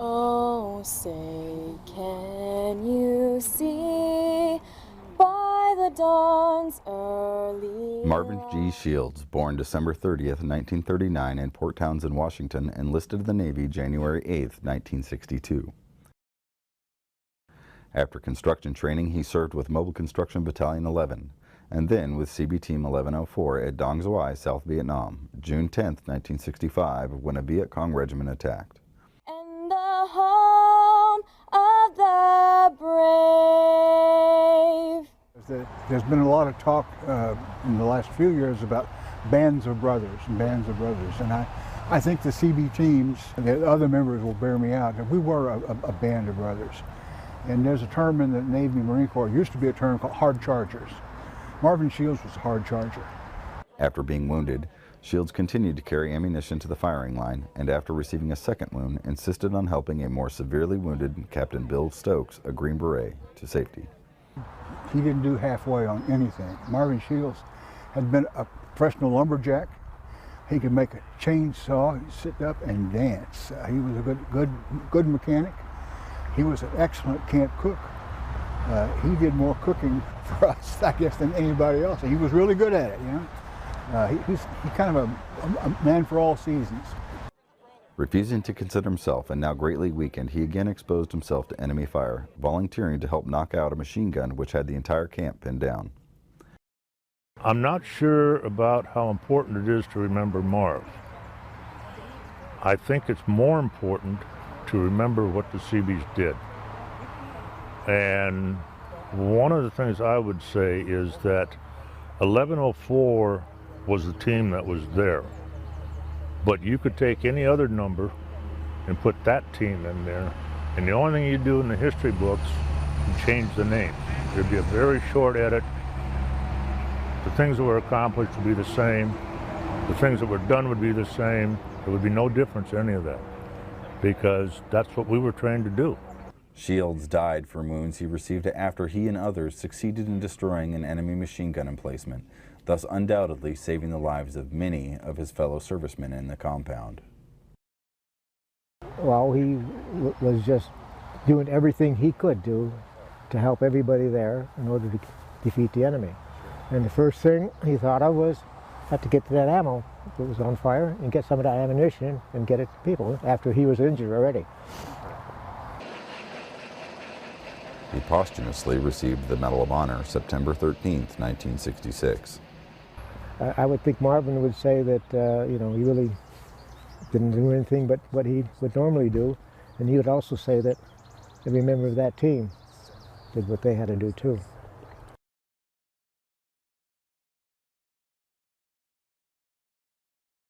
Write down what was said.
Oh, say, can you see by the dawn's early Marvin G. light? Shields, born December 30th, 1939 in Port Townsend, Washington, enlisted in the Navy January 8th, 1962. After construction training, he served with Mobile Construction Battalion 11, and then with CB Team 1104 at Dong Xuai, South Vietnam, June 10, 1965, when a Viet Cong regiment attacked. And the home of the brave. There's been a lot of talk in the last few years about bands of brothers, and I think the CB teams, the other members will bear me out, we were a band of brothers. And there's a term in the Navy Marine Corps, it used to be a term called hard chargers. Marvin Shields was a hard charger. After being wounded, Shields continued to carry ammunition to the firing line, and after receiving a second wound, insisted on helping a more severely wounded Captain Bill Stokes, a Green Beret, to safety. He didn't do halfway on anything. Marvin Shields had been a professional lumberjack. He could make a chainsaw, sit up and dance. He was a good mechanic. He was an excellent camp cook. He did more cooking for us, I guess, than anybody else. He was really good at it, you know. He's kind of a man for all seasons. Refusing to consider himself and now greatly weakened, he again exposed himself to enemy fire, volunteering to help knock out a machine gun which had the entire camp pinned down. I'm not sure about how important it is to remember Marv. I think it's more important to remember what the Seabees did. And one of the things I would say is that 1104 was the team that was there. But you could take any other number and put that team in there, and the only thing you do in the history books is change the names. There'd be a very short edit. The things that were accomplished would be the same. The things that were done would be the same. There would be no difference in any of that, because that's what we were trained to do. Shields died from wounds he received after he and others succeeded in destroying an enemy machine gun emplacement, thus undoubtedly saving the lives of many of his fellow servicemen in the compound. Well, he was just doing everything he could do to help everybody there in order to defeat the enemy. And the first thing he thought of was have to get to that ammo that was on fire and get some of that ammunition and get it to people after he was injured already. He posthumously received the Medal of Honor September 13, 1966. I would think Marvin would say that, you know, he really didn't do anything but what he would normally do. And he would also say that every member of that team did what they had to do too.